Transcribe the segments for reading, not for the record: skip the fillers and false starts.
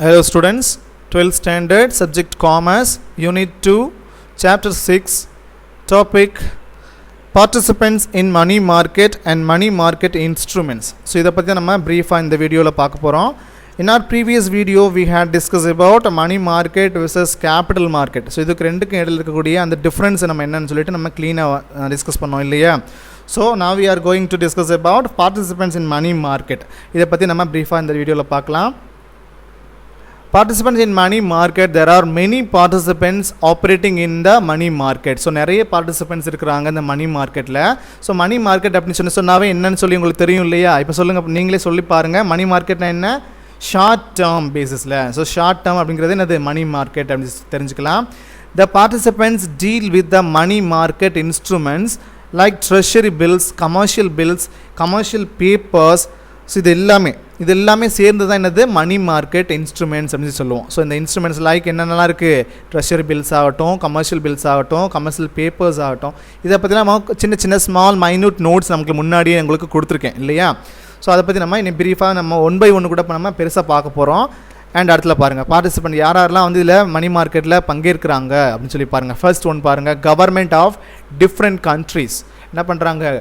Hello students, 12th standard, subject commerce, unit 2, chapter 6, topic participants in money market and money market instruments. So இதை பற்றி நம்ம brief-ஆ இந்த வீடியோவில் பார்க்க போகிறோம். In our previous video we had discussed about money market versus capital market. So இதுக்கு ரெண்டுக்கும் இடையில இருக்கக்கூடிய அந்த difference நம்ம என்னன்னு சொல்லிட்டு நம்ம clean-ஆ டிஸ்கஸ் பண்ணோம் இல்லையா. So now we are going to discuss about participants in money market. இதை பற்றி நம்ம brief-ஆ இந்த வீடியோவில் பார்க்கலாம். Participants in money market, there are many participants operating in the money market. So நிறைய participants இருக்கிறாங்க இந்த money marketல. So money market அப்படின்னு சொன்னாவே என்னன்னு சொல்லி உங்களுக்கு தெரியும் இல்லையா. இப்போ சொல்லுங்க, நீங்களே சொல்லி பாருங்க. money marketனா என்ன? ஷார்ட் டேர்ம் பேசிஸில். ஸோ ஷார்ட் டேர்ம் அப்படிங்கிறது என்னது? மணி மார்க்கெட் அப்படின்னு தெரிஞ்சுக்கலாம். The participants deal with the money market instruments like treasury bills, commercial papers. So இது எல்லாமே சேர்ந்து தான் என்னது? மணி மார்க்கெட் இன்ஸ்ட்ருமெண்ட்ஸ் அப்படின்னு சொல்லுவோம். ஸோ இந்த இன்ஸ்ட்ருமெண்ட்ஸ் லைக் என்னென்னலாம் இருக்குது? ட்ரெஷரி பில்ஸ் ஆகட்டும், கமர்ஷியல் பில்ஸ் ஆகட்டும், கமர்ஷியல் பேப்பர்ஸ் ஆகட்டும். இதை பற்றிலாம் நம்ம சின்ன ஸ்மால் மைன்யூட் நோட்ஸ் நமக்கு முன்னாடியே உங்களுக்கு கொடுத்துருக்கேன் இல்லையா. ஸோ அதை பற்றி நம்ம இன்னும் பிரீஃபாக நம்ம 1 by 1 கூட நம்ம பெருசாக பார்க்க போகிறோம். அண்ட் இடத்துல பாருங்கள், பார்ட்டிசிபெண்ட் யாரெல்லாம் வந்து இதில் மணி மார்க்கெட்டில் பங்கேற்கிறாங்க அப்படின்னு சொல்லி பாருங்கள். ஃபர்ஸ்ட் ஒன் பாருங்கள், கவர்மெண்ட் ஆஃப் டிஃப்ரெண்ட் கண்ட்ரீஸ் என்ன பண்ணுறாங்க?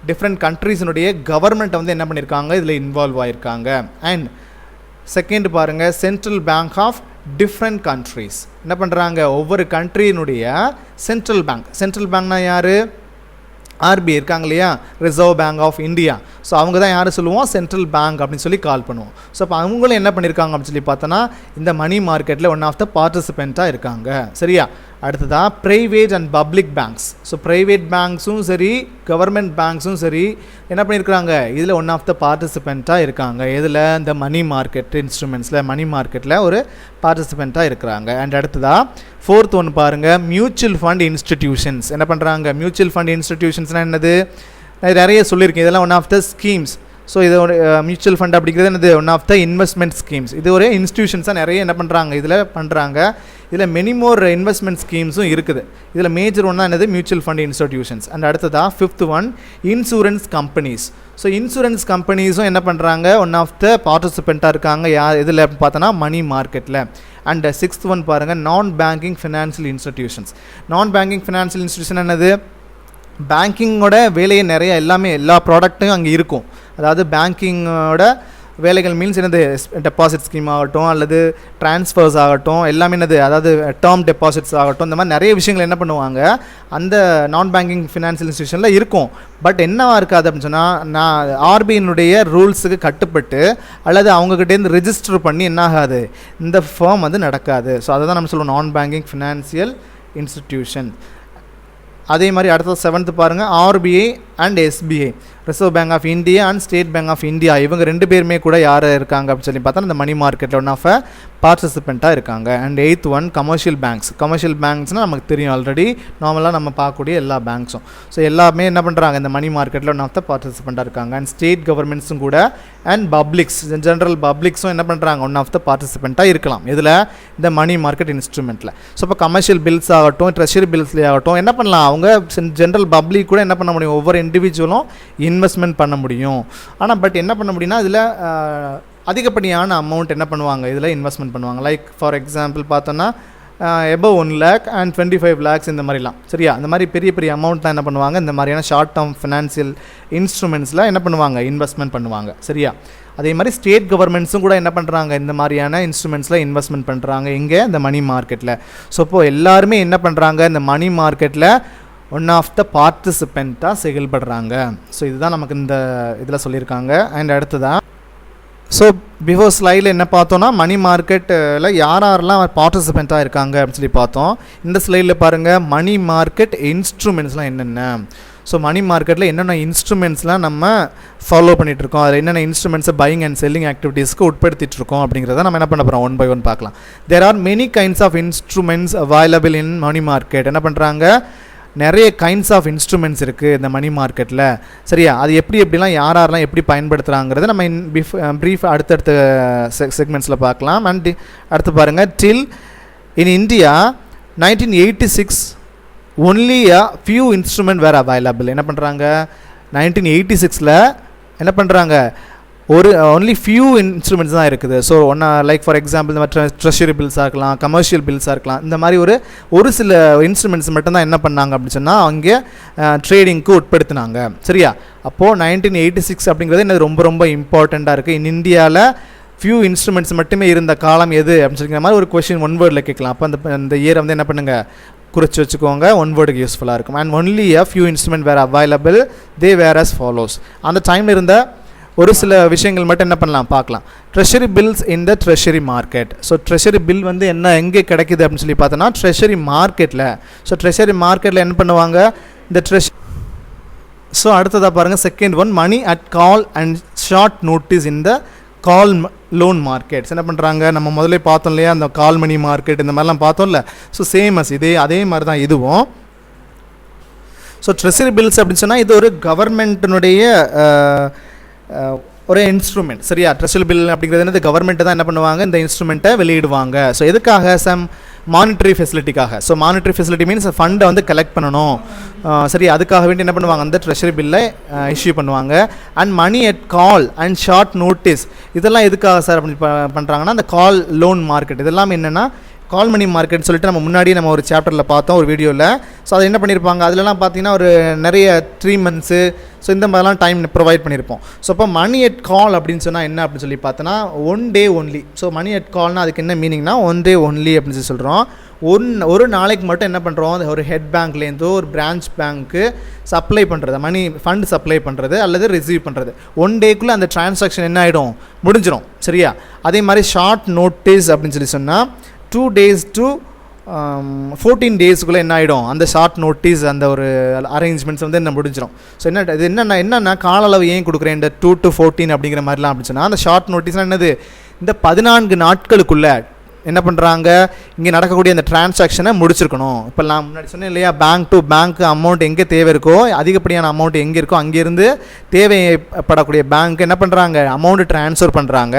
டிஃப்ரெண்ட் கண்ட்ரீஸினுடைய கவர்மெண்ட் வந்து என்ன பண்ணியிருக்காங்க? இதில் இன்வால்வ் ஆகியிருக்காங்க. அண்ட் செகண்ட் பாருங்கள், central bank of different countries என்ன பண்ணுறாங்க? ஒவ்வொரு கண்ட்ரியினுடைய சென்ட்ரல் பேங்க்னா யார்? ஆர்பிஐ இருக்காங்க இல்லையா, reserve bank of India. So அவங்க தான் யார் சொல்லுவோம்? சென்ட்ரல் பேங்க் அப்படின்னு சொல்லி கால் பண்ணுவோம். ஸோ அப்போ அவங்களும் என்ன பண்ணியிருக்காங்க அப்படின்னு சொல்லி பார்த்தோன்னா இந்த மணி மார்க்கெட்டில் ஒன் ஆஃப் த பார்ட்டிசிபெண்ட்டாக இருக்காங்க. சரியா? அடுத்ததாக private and public banks. So private பேங்க்ஸும் சரி, கவர்மெண்ட் பேங்க்ஸும் சரி என்ன பண்ணியிருக்கிறாங்க? இதில் ஒன் ஆஃப் த பார்ட்டிசிபெண்ட்டாக இருக்காங்க. இதில் இந்த மணி மார்க்கெட் இன்ஸ்ட்ருமெண்ட்ஸில் மணி மார்க்கெட்டில் ஒரு பார்ட்டிசிபெண்ட்டாக இருக்கிறாங்க. அண்ட் அடுத்ததாக ஃபோர்த் ஒன்று பாருங்கள், மியூச்சுவல் ஃபண்ட் இன்ஸ்டிடியூஷன்ஸ் என்ன பண்ணுறாங்க? மியூச்சுவல் ஃபண்ட் இன்ஸ்டிடியூஷன்ஸ்னால் என்னது? நிறைய சொல்லியிருக்கேன். இதெல்லாம் one of the schemes. So இது ஒரு மியூச்சுவல் ஃபண்ட் அப்படிங்கிறது என்னது? One of the investment schemes. இது ஒரு இன்ஸ்டிடியூஷன்ஸாக நிறைய என்ன பண்ணுறாங்க? இதில் பண்ணுறாங்க. இதில் மெனி மோர் இன்வெஸ்ட்மெண்ட் ஸ்கீம்ஸும் இருக்குது. இதில் மேஜர் ஒன்றா என்னது? Mutual fund institutions. அண்ட் அடுத்ததாக fifth one, insurance companies. So insurance கம்பெனிஸும் என்ன பண்ணுறாங்க? ஒன் ஆஃப் த பார்ட்டிசிபெண்ட்டாக இருக்காங்க. யார் இதில் பார்த்தோன்னா மணி மார்க்கெட்டில். அண்ட் சிக்ஸ்த் ஒன் பாருங்கள், நான் பேங்கிங் ஃபினான்ஷியல் இன்ஸ்டிடியூஷன்ஸ். நான் பேங்கிங் ஃபினான்ஷியல் இன்ஸ்டிடியூஷன் என்னது? பேங்கிங்கோட வேலையை நிறைய எல்லா ப்ராடக்ட்டும் அங்கே இருக்கும். அதாவது பேங்கிங்கோட வேலைகள் மீன்ஸ் என்னது? டெபாசிட் ஸ்கீம் ஆகட்டும், அல்லது ட்ரான்ஸ்ஃபர்ஸ் ஆகட்டும், எல்லாமே என்னது? அதாவது டேர்ம் டெபாசிட்ஸ் ஆகட்டும், இந்த மாதிரி நிறைய விஷயங்கள் என்ன பண்ணுவாங்க அந்த நான் பேங்கிங் ஃபினான்ஷியல் இன்ஸ்டிடியூஷனில் இருக்கும். பட் என்னவா இருக்காது அப்படின்னு சொன்னால், நான் ஆர்பிஐனுடைய ரூல்ஸுக்கு கட்டுப்பட்டு அல்லது அவங்ககிட்டேருந்து ரெஜிஸ்டர் பண்ணி என்ன ஆகாது? இந்த ஃபார்ம் வந்து நடக்காது. ஸோ அதை தான் நம்ம சொல்லுவோம் நான் பேங்கிங் ஃபினான்ஷியல் இன்ஸ்டிடியூஷன். அதே மாதிரி அடுத்த செவன்த்து பாருங்கள், RBI and SBI, reserve bank of India and state bank of India. இவங்க ரெண்டு பேருமே கூட யார் இருக்காங்க அப்படின்னு சொல்லி பார்த்தா இந்த மணி மார்க்கெட்டில் ஒன் ஆஃப் பார்ட்டிசிபெண்ட்டாக இருக்காங்க. அண்ட் எய்த் ஒன், கமர்ஷியல் பேங்க்ஸ்னால் நமக்கு தெரியும் ஆல்ரெடி, நார்மலாக நம்ம பார்க்கக்கூடிய எல்லா பேங்க்ஸும். ஸோ எல்லாமே என்ன பண்ணுறாங்க? இந்த மணி மார்க்கெட்டில் ஒன் ஆஃப் த பார்ட்டிசிபெண்ட்டாக இருக்காங்க. அண்ட் ஸ்டேட் கவர்மெண்ட்ஸும் கூட அண்ட் பப்ளிக்ஸ், ஜென்ரல் பப்ளிக்ஸும் என்ன பண்ணுறாங்க? ஒன் ஆஃப் த பார்ட்டிசிபெண்ட்டாக இருக்கலாம். இதில் இந்த மணி மார்க்கெட் இன்ஸ்ட்ருமெண்ட்டில். ஸோ இப்போ கமர்ஷியல் பில்ஸ் ஆகட்டும், ட்ரெஷரி பில்ஸ்லேயே ஆகட்டும், என்ன பண்ணலாம்? அவங்க ஜென்ரல் பப்ளிக் கூட என்ன பண்ண முடியும்? ஒவ்வொரு இண்டிவிஜுவலும் இன்வெஸ்ட்மெண்ட் பண்ண முடியும். ஆனால் பட் என்ன பண்ண முடியும்னா இதில் அதிகப்படியான அமௌண்ட் என்ன பண்ணுவாங்க? இதில் இன்வெஸ்ட்மெண்ட் பண்ணுவாங்க. லைக் ஃபார் எக்ஸாம்பிள் பார்த்தோன்னா above 1 lakh and 25 lakhs இந்த மாதிரிலாம். சரியா? இந்த மாதிரி பெரிய அமௌண்ட்லாம் என்ன பண்ணுவாங்க? இந்த மாதிரியான ஷார்ட் டேர்ம் ஃபினான்ஷியல் இன்ஸ்ட்ருமெண்ட்ஸில் என்ன பண்ணுவாங்க? இன்வெஸ்ட்மெண்ட் பண்ணுவாங்க. சரியா? அதே மாதிரி ஸ்டேட் கவர்மெண்ட்ஸும் கூட என்ன பண்ணுறாங்க? இந்த மாதிரியான இன்ஸ்ட்ருமெண்ட்ஸில் இன்வெஸ்ட்மெண்ட் பண்ணுறாங்க. இங்கே இந்த மணி மார்க்கெட்டில். ஸோ இப்போது எல்லாருமே என்ன பண்ணுறாங்க? இந்த மணி மார்க்கெட்டில் ஒன் ஆஃப் த பார்ட்டிசிபெண்ட்டாக செயல்படுறாங்க. ஸோ இதுதான் நமக்கு இந்த இதில் சொல்லியிருக்காங்க. அண்ட் அடுத்ததான், ஸோ பிஃபோர் ஸ்லைடில் என்ன பார்த்தோன்னா மணி மார்க்கெட்டில் யாரெல்லாம் பார்ட்டிசிபெண்ட்டாக இருக்காங்க அப்படின்னு சொல்லி பார்த்தோம். இந்த ஸ்லைடில் பாருங்கள், மணி மார்க்கெட் இன்ஸ்ட்ருமெண்ட்ஸ்லாம் என்னென்ன. ஸோ மணி மார்க்கெட்டில் என்னென்ன இன்ஸ்ட்ருமெண்ட்ஸ்லாம் நம்ம ஃபாலோ பண்ணிகிட்ருக்கோம், அதில் என்னென்ன இன்ஸ்ட்ருமெண்ட்ஸை பையிங் அண்ட் செல்லிங் ஆக்டிவிட்டீஸ்க்கு உட்படுத்திகிட்ருக்கோம் அப்படிங்கிறத நம்ம என்ன பண்ண போகிறோம்? 1 by 1 பார்க்கலாம். There are many kinds of instruments available in money market. என்ன பண்ணுறாங்க? நிறைய கைண்ட்ஸ் ஆஃப் இன்ஸ்ட்ருமெண்ட்ஸ் இருக்குது இந்த மணி மார்க்கெட்டில். சரியா? அது எப்படிலாம் யாரெல்லாம் எப்படி பயன்படுத்துகிறாங்கிறத நம்ம ப்ரீஃப் அடுத்தடுத்த செக்மெண்ட்ஸில் பார்க்கலாம். அண்ட் அடுத்து பாருங்கள், till in India 1986 only a few instrument were available. என்ன பண்ணுறாங்க? 1986 என்ன பண்ணுறாங்க? ஒரு ஒன்லி ஃபியூ இன்ஸ்ட்ருமெண்ட்ஸ் தான் இருக்குது. ஸோ ஒன்றா லைக் ஃபார் எக்ஸாம்பிள் இந்த மாதிரி ட்ரெஷரி பில்ஸாக இருக்கலாம், கமர்ஷியல் பில்ஸாக இருக்கலாம், இந்த மாதிரி ஒரு சில இன்ஸ்ட்ருமெண்ட்ஸ் மட்டும்தான் என்ன பண்ணாங்க அப்படின்னு சொன்னால் அங்கே ட்ரேடிங்க்கு உட்படுத்தினாங்க. சரியா? அப்போது 1986 அப்படிங்கிறது என்னது ரொம்ப ரொம்ப இம்பார்ட்டண்ட்டாக இருக்குது. இந்தியாவில் ஃபியூ இன்ஸ்ட்ருமெண்ட்ஸ் மட்டுமே இருந்த காலம் எது அப்படின்னு சொல்லிக்கிற மாதிரி ஒரு கொஷின் ஒன் வேர்டில் கேட்கலாம். அப்போ அந்த இயரை வந்து என்ன பண்ணுங்கள், குறித்து வச்சுக்கோங்க, ஒன் வேர்டுக்கு யூஸ்ஃபுல்லாக இருக்கும். And only a few instruments were available, they were as follows. அந்த டைமில் இருந்த ஒரு சில விஷயங்கள் மட்டும் என்ன பண்ணலாம் பார்க்கலாம். Treasury bills in the treasury market. So treasury bill வந்து என்ன எங்கே கிடைக்குது அப்படின்னு சொல்லி பார்த்தோன்னா ட்ரெஷரி மார்க்கெட்டில். ஸோ ட்ரெஷரி மார்க்கெட்டில் என்ன பண்ணுவாங்க, இந்த ஸோ அடுத்ததாக பாருங்கள் second one, money at call and short notice in the call loan markets. என்ன பண்ணுறாங்க, நம்ம முதல்ல பார்த்தோம் இல்லையா அந்த கால் மணி மார்க்கெட் இந்த மாதிரிலாம் பார்த்தோம்ல. ஸோ சேமஸ் அதே மாதிரி தான் இதுவும். ஸோ ட்ரெஷரி பில்ஸ் அப்படின்னு சொன்னால் இது ஒரு கவர்மெண்ட்டினுடைய ஒரு இன்ஸ்ட்ருமெண்ட். சரியா? ட்ரெஷரி பில் அப்படிங்கிறது என்னது, கவர்மெண்ட்டு தான் என்ன பண்ணுவாங்க, இந்த இன்ஸ்ட்ருமெண்ட்டை வெளியிடுவாங்க. ஸோ எதுக்காக, சம் மானிட்டரி ஃபெசிலிட்டிக்காக. ஸோ மானிட்டரி ஃபெசிலிட்டி மீன்ஸ் ஃபண்டை வந்து கலெக்ட் பண்ணணும். சரி, அதுக்காக வேண்டி என்ன பண்ணுவாங்க, அந்த ட்ரெஷரி பில்லை இஷ்யூ பண்ணுவாங்க. And money at call and short notice, இதெல்லாம் எதுக்காக சார் அப்படி பண்ணுறாங்கன்னா அந்த கால் லோன் மார்க்கெட். இதெல்லாம் என்னென்னா கால் மணி மார்க்கெட் சொல்லிட்டு நம்ம முன்னாடி நம்ம ஒரு சாப்டரில் பார்த்தோம் ஒரு வீடியோவில். ஸோ அதை என்ன பண்ணியிருப்பாங்க, அதிலலாம் பார்த்தீங்கன்னா ஒரு நிறைய 3 months ஸோ இந்த மாதிரிலாம் டைம் ப்ரொவைட் பண்ணியிருப்போம். ஸோ அப்போ மணி அட் கால் அப்படின்னு சொன்னால் என்ன அப்படின்னு சொல்லி பார்த்தோன்னா 1 day only. So money at கால்னால் அதுக்கு என்ன மீனிங்னா 1 day only அப்படின்னு சொல்லி சொல்கிறோம். ஒரு நாளைக்கு மட்டும் என்ன பண்ணுறோம், ஒரு ஹெட் பேங்க்லேருந்தோ ஒரு பிரான்ச் பேங்க்கு சப்ளை பண்ணுறது, மணி ஃபண்ட் சப்ளை பண்ணுறது அல்லது ரிசீவ் பண்ணுறது. 1 dayக்குள்ளே அந்த டிரான்சாக்ஷன் என்ன ஆகிடும், முடிஞ்சிடும். சரியா? அதே மாதிரி ஷார்ட் நோட்டீஸ் அப்படின்னு சொல்லி சொன்னால் 2 days to 14 daysக்குள்ளே என்ன ஆகிடும், அந்த ஷார்ட் நோட்டீஸ் அந்த ஒரு அரேஞ்ச்மெண்ட்ஸ் வந்து என்ன முடிஞ்சிடும். ஸோ இது என்னென்னா கால அளவு ஏன் கொடுக்குறேன் இந்த 2 to 14 அப்படிங்கிற மாதிரிலாம் அப்படின்னு சொன்னால் அந்த ஷார்ட் நோட்டீஸ்னால் என்னது, இந்த 14 நாட்களுக்குள்ளே என்ன பண்ணுறாங்க, இங்கே நடக்கக்கூடிய அந்த டிரான்சாக்ஷனை முடிச்சிருக்கணும். இப்போ நான் முன்னாடி சொன்னேன் இல்லையா, பேங்க் டு பேங்க் அமௌண்ட் எங்கே தேவை இருக்கோ, அதிகப்படியான அமௌண்ட் எங்கே இருக்கோ அங்கேருந்து தேவைப்படக்கூடிய பேங்க் என்ன பண்ணுறாங்க, அமௌண்ட்டு ட்ரான்ஸ்ஃபர் பண்ணுறாங்க.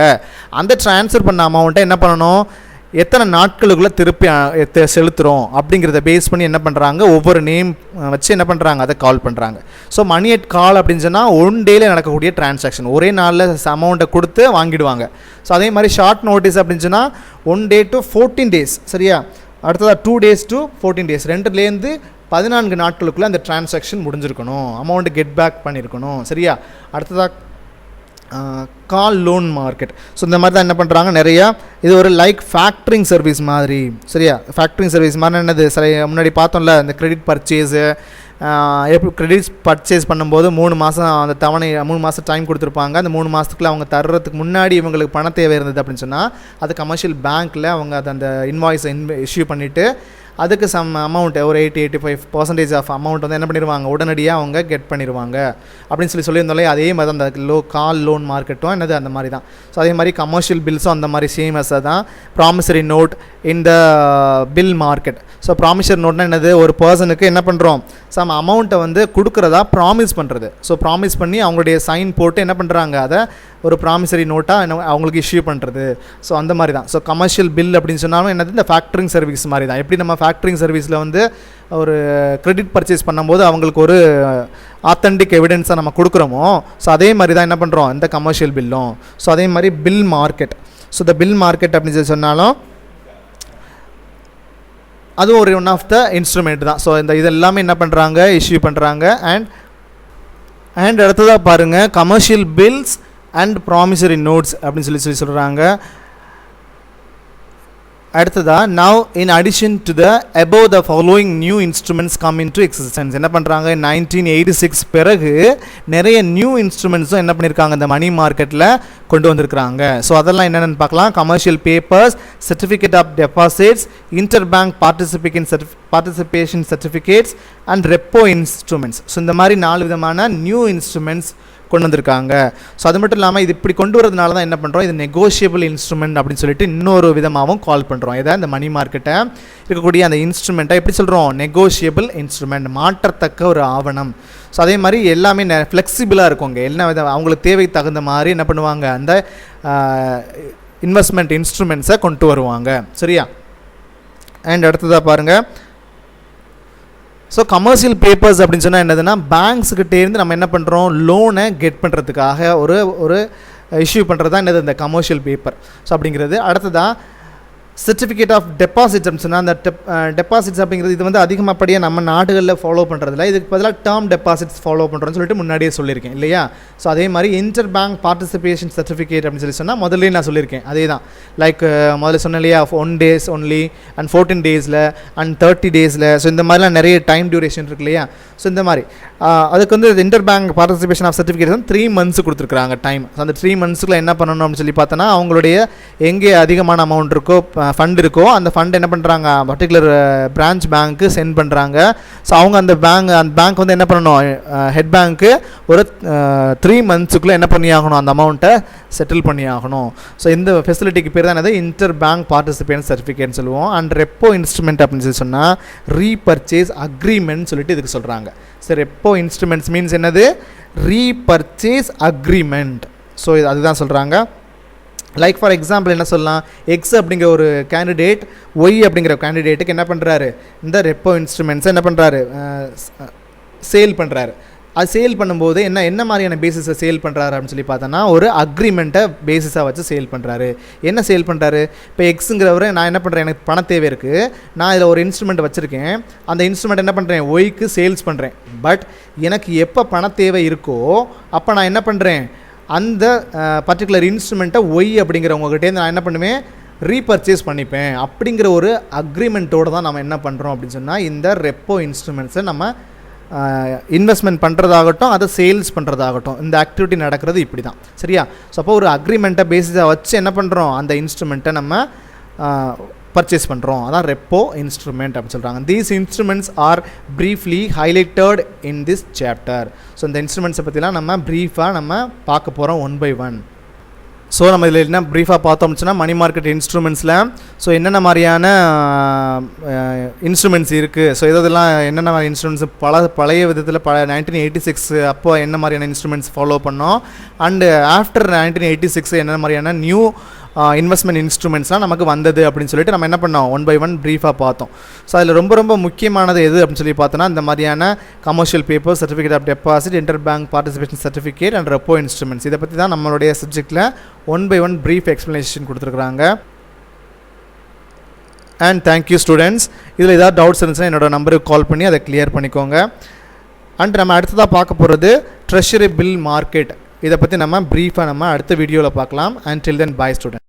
அந்த ட்ரான்ஸ்ஃபர் பண்ண அமௌண்ட்டை என்ன பண்ணணும், எத்தனை நாட்களுக்குள்ளே திருப்பி செலுத்துகிறோம் அப்படிங்கிறத பேஸ் பண்ணி என்ன பண்ணுறாங்க, ஒவ்வொரு நேம் வச்சு என்ன பண்ணுறாங்க, அதை கால் பண்ணுறாங்க. ஸோ மணி அட் கால் அப்படின்னு சொன்னால் 1 day நடக்கக்கூடிய டிரான்சாக்ஷன், ஒரே நாளில் அமௌண்ட்டை கொடுத்து வாங்கிடுவாங்க. ஸோ அதே மாதிரி ஷார்ட் நோட்டீஸ் அப்படின்னு சொன்னால் 1 day to 14 days. சரியா? அடுத்ததாக 2 days to 14 days, 2லேருந்து 14 நாட்களுக்குள்ளே அந்த டிரான்சாக்ஷன் முடிஞ்சிருக்கணும், அமௌண்ட்டு கெட் பேக் பண்ணியிருக்கணும். சரியா? அடுத்ததாக கால் லோன் மார்க்கெட். ஸோ இந்த மாதிரி தான் என்ன பண்ணுறாங்க நிறையா, இது ஒரு லைக் ஃபேக்ட்ரிங் சர்வீஸ் மாதிரி. சரியா? ஃபேக்ட்ரிங் சர்வீஸ் மாதிரி என்னது, சரி முன்னாடி பார்த்தோம்ல இந்த கிரெடிட் பர்ச்சேஸு, கிரெடிட் பர்ச்சேஸ் பண்ணும்போது 3 மாதம் அந்த தவணை 3 மாதம் டைம் கொடுத்துருப்பாங்க. அந்த 3 மாதத்துக்குள்ளே அவங்க தர்றதுக்கு முன்னாடி இவங்களுக்கு பண தேவை இருந்தது அப்படின்னு சொன்னால் அது கமர்ஷியல் பேங்க்கில் அவங்க அந்த இன்வாய்ஸை இஷ்யூ பண்ணிவிட்டு அதுக்கு சம் அமௌண்ட் ஒரு 80-85% ஆஃப் அமௌண்ட் வந்து என்ன பண்ணிடுவாங்க, உடனடியாக அவங்க கெட் பண்ணிடுவாங்க அப்படின்னு சொல்லியிருந்தாலே அதே மாதிரி தான் அந்த கால் லோன் மார்க்கெட்டும் என்னது அந்த மாதிரி தான். ஸோ அதே மாதிரி கமர்ஷியல் பில்ஸும் அந்த மாதிரி சேமஸாக தான். ப்ராமிசரி நோட் இந்த பில் மார்க்கெட். ஸோ ப்ராமிசரி நோட்னா என்னது, ஒரு பர்சனுக்கு என்ன பண்ணுறோம், சம் அமௌண்ட்டை வந்து கொடுக்குறதா ப்ராமிஸ் பண்ணுறது. ஸோ ப்ராமிஸ் பண்ணி அவங்களுடைய சைன் போட்டு என்ன பண்ணுறாங்க, அதை ஒரு ப்ராமிசரி நோட்டாக அவங்களுக்கு இஷ்யூ பண்ணுறது. ஸோ அந்த மாதிரி தான். ஸோ கமர்ஷியல் பில் அப்படின்னு சொன்னாலும் என்னது, இந்த ஃபேக்ட்ரிங் சர்வீஸ் மாதிரி தான். எப்படி நம்ம ஃபேக்ட்ரிங் சர்வீஸில் வந்து ஒரு கிரெடிட் பர்ச்சேஸ் பண்ணும்போது அவங்களுக்கு ஒரு ஆத்தென்டிக் எவிடன்ஸாக நம்ம கொடுக்குறோமோ, ஸோ அதே மாதிரி தான் என்ன பண்ணுறோம் இந்த கமர்ஷியல் பில்லும். ஸோ அதே மாதிரி பில் மார்க்கெட். ஸோ இந்த பில் மார்க்கெட் அப்படின்னு சொல்லி சொன்னாலும் அதுவும் ஒரு ஒன் ஆஃப் த இன்ஸ்ட்ருமெண்ட் தான். ஸோ இது எல்லாமே என்ன பண்ணுறாங்க, இஷ்யூ பண்ணுறாங்க. அண்ட் அடுத்ததாக பாருங்கள் commercial bills and promissory notes அப்படின்னு சொல்லி சொல்கிறாங்க. அடுத்ததா now in addition to the above the following new instruments come into existence. என்ன பண்ணுறாங்க 1986 பிறகு நிறைய நியூ இன்ஸ்ட்ருமெண்ட்ஸும் என்ன பண்ணியிருக்காங்க இந்த மணி மார்க்கெட்டில் கொண்டு வந்திருக்கிறாங்க. ஸோ அதெல்லாம் என்னென்னு பார்க்கலாம். Commercial papers, certificate of deposits, inter bank participation certificates and repo instruments. So இந்த மாதிரி 4 விதமான நியூ இன்ஸ்ட்ருமெண்ட்ஸ் கொண்டு வந்திருக்காங்க. ஸோ அது மட்டும் இல்லாமல் இது இப்படி கொண்டு வரதுனால தான் என்ன பண்ணுறோம், இது நெகோஷியபிள் இன்ஸ்ட்ருமெண்ட் அப்படின்னு சொல்லிட்டு இன்னொரு விதமாகவும் கால் பண்ணுறோம். இதை இந்த மணி மார்க்கெட்டை இருக்கக்கூடிய அந்த இன்ஸ்ட்ருமெண்ட்டை எப்படி சொல்கிறோம், நெகோஷியபிள் இன்ஸ்ட்ருமெண்ட், மாற்றத்தக்க ஒரு ஆவணம். ஸோ அதே மாதிரி எல்லாமே ஃப்ளெக்சிபிளாக இருக்குங்க, என்ன வித அவங்களுக்கு தேவை தகுந்த மாதிரி என்ன பண்ணுவாங்க அந்த இன்வெஸ்ட்மெண்ட் இன்ஸ்ட்ருமெண்ட்ஸை கொண்டு வருவாங்க. சரியா? அண்ட் அடுத்ததாக பாருங்கள். ஸோ கமர்ஷியல் பேப்பர்ஸ் அப்படின்னு சொன்னால் என்னதுன்னா பேங்க்ஸுக்கிட்டேருந்து நம்ம என்ன பண்ணுறோம், லோனை கெட் பண்ணுறதுக்காக ஒரு இஷ்யூ பண்ணுறது தான் என்னது இந்த கமர்ஷியல் பேப்பர். ஸோ அப்படிங்கிறது அடுத்ததாக சர்டிஃபிகேட் ஆஃப் டெபாசிட்ஸ் அப்படின்னு சொன்னால் அந்த டெபாசிட்ஸ் அப்படிங்கிறது இது வந்து அதிகமாகப்படியாக நம்ம நாடுகளில் ஃபாலோ பண்ணுறதில்ல, இதுக்கு பதிலாக டேர்ம் டெபாசிட்ஸ் ஃபாலோ பண்ணுறோன்னு சொல்லிட்டு முன்னாடியே சொல்லியிருக்கேன் இல்லையா. ஸோ அதே மாதிரி இன்டர் பேங்க் பார்ட்டிசிபேஷன் சர்டிஃபிகேட் அப்படின்னு சொன்னால் முதல்ல நான் சொல்லியிருக்கேன் அதே தான். லைக் முதல்ல சொன்னேன் இல்லையா 1 days only and 14 days and 30 days. So இந்த மாதிரிலாம் நிறைய டைம் டியூரேஷன் இருக்கு இல்லையா. ஸோ இந்த மாதிரி அதுக்கு வந்து inter bank participation of certificate வந்து 3 months கொடுத்துருக்காங்க டைம். ஸோ அந்த 3 monthsக்குள்ள என்ன பண்ணணும் அப்படின்னு சொல்லி பார்த்தோன்னா அவங்களுடைய எங்கே அதிகமான அமௌண்ட் இருக்கோ ஃபண்ட் இருக்கோ அந்த ஃபண்ட் என்ன பண்ணுறாங்க பர்டிகுலர் பிரான்ச் பேங்க்கு சென்ட் பண்ணுறாங்க. ஸோ அவங்க அந்த பேங்க் வந்து என்ன பண்ணணும் ஹெட் பேங்க்கு ஒரு 3 monthsக்குள்ளே என்ன பண்ணி ஆகணும் அந்த அமௌண்ட்டை செட்டில் பண்ணி ஆகணும். ஸோ இந்த ஃபெசிலிட்டிக்கு பேர் தான் என்னது இன்டர் பேங்க் பார்ட்டிசிபேஷன் சர்டிஃபிகேட்னு சொல்லுவோம். அண்ட் ரெப்போ இன்ஸ்ட்ருமெண்ட் அப்படின்னு சொல்லி சொன்னால் ரீபர்ச்சேஸ் அக்ரிமெண்ட் சொல்லிட்டு இதுக்கு சொல்கிறாங்க. ஸோ ரெப்போ இன்ஸ்ட்ருமெண்ட்ஸ் மீன்ஸ் என்னது ரீபர்ச்சேஸ் அக்ரிமெண்ட். ஸோ அதுதான் சொல்கிறாங்க. லைக் ஃபார் எக்ஸாம்பிள் என்ன சொல்லலாம், எக்ஸ் அப்படிங்கிற ஒரு கேண்டிடேட் ஒய் அப்படிங்கிற கேண்டிடேட்டுக்கு என்ன பண்ணுறாரு இந்த ரெப்போ இன்ஸ்ட்ருமெண்ட்ஸை என்ன பண்ணுறாரு சேல் பண்ணுறாரு. அது சேல் பண்ணும்போது என்ன மாதிரியான பேசிஸை சேல் பண்ணுறாரு அப்படின்னு சொல்லி பார்த்தோன்னா ஒரு அக்ரிமெண்ட்டை பேசிஸாக வச்சு சேல் பண்ணுறாரு. என்ன சேல் பண்ணுறாரு, இப்போ எக்ஸுங்கிறவரை நான் என்ன பண்ணுறேன் எனக்கு பண தேவை இருக்குது, நான் இதில் ஒரு இன்ஸ்ட்ருமெண்ட் வச்சுருக்கேன், அந்த இன்ஸ்ட்ருமெண்ட் என்ன பண்ணுறேன் ஒய்க்கு சேல்ஸ் பண்ணுறேன். பட் எனக்கு எப்போ பண தேவை இருக்கோ அப்போ நான் என்ன பண்ணுறேன் அந்த பர்டிகுலர் இன்ஸ்ட்ருமெண்ட்டை ஒய் அப்படிங்கிறவங்ககிட்டேருந்து நான் என்ன பண்ணுவேன் ரீபர்ச்சேஸ் பண்ணிப்பேன். அப்படிங்கிற ஒரு அக்ரிமெண்ட்டோடு தான் நம்ம என்ன பண்ணுறோம் அப்படின்னு சொன்னால் இந்த ரெப்போ இன்ஸ்ட்ருமெண்ட்ஸை நம்ம இன்வெஸ்ட்மெண்ட் பண்ணுறதாகட்டும் அதை சேல்ஸ் பண்ணுறதாகட்டும் இந்த ஆக்டிவிட்டி நடக்கிறது இப்படி தான் சரியா. ஸோ அப்போ ஒரு அக்ரிமெண்ட்டை பேசிஸாக வச்சு என்ன பண்ணுறோம் அந்த இன்ஸ்ட்ருமெண்ட்டை நம்ம பர்ச்சேஸ் பண்ணுறோம். அதான் ரெப்போ இன்ஸ்ட்ருமெண்ட் அப்படின்னு சொல்கிறாங்க. These instruments are briefly highlighted in this chapter. So இந்த இன்ஸ்ட்ருமெண்ட்ஸை பற்றிலாம் நம்ம ப்ரீஃபாக நம்ம பார்க்க போகிறோம் 1 by 1. ஸோ நம்ம இதில் என்ன ப்ரீஃபாக பார்த்தோம்னு சொன்னால் மணி மார்க்கெட் இன்ஸ்ட்ருமெண்ட்ஸில் ஸோ என்னென்ன மாதிரியான இன்ஸ்ட்ருமெண்ட்ஸ் இருக்குது, ஸோ இதெல்லாம் என்னென்ன மாதிரி இன்ஸ்ட்ருமெண்ட்ஸ் பழைய விதத்தில் 1986 அப்போ என்ன மாதிரியான இன்ஸ்ட்ருமெண்ட்ஸ் ஃபாலோ பண்ணோம், அண்டு ஆஃப்டர் 1986 என்ன மாதிரியான நியூ இன்வெஸ்ட்மெண்ட் இன்ஸ்ட்ருமெண்ட்ஸ்லாம் நமக்கு வந்தது அப்படின்னு சொல்லிட்டு நம்ம என்ன பண்ணோம் 1 by 1 ப்ரீஃபாக பார்த்தோம். ஸோ அதில் ரொம்ப முக்கியமானது எது அப்படின்னு சொல்லி பார்த்தோன்னா இந்த மாதிரியான commercial paper, certificate of deposit, inter bank participation certificate and repo instruments. இதை பற்றி தான் நம்மளுடைய சப்ஜெக்டில் 1 by 1 ப்ரீஃப் எக்ஸ்ப்ளனேஷன் கொடுத்துருக்குறாங்க. And thank you students. இதில் ஏதாவது டவுட்ஸ் இருந்துச்சுன்னா என்னோட நம்பருக்கு கால் பண்ணி அதை கிளியர் பண்ணிக்கோங்க. அண்ட் நம்ம அடுத்ததாக பார்க்க போகிறது ட்ரெஷரி பில் மார்க்கெட். இதை பற்றி நம்ம ப்ரீஃபாக நம்ம அடுத்த வீடியோவில் பார்க்கலாம். And till then bye student.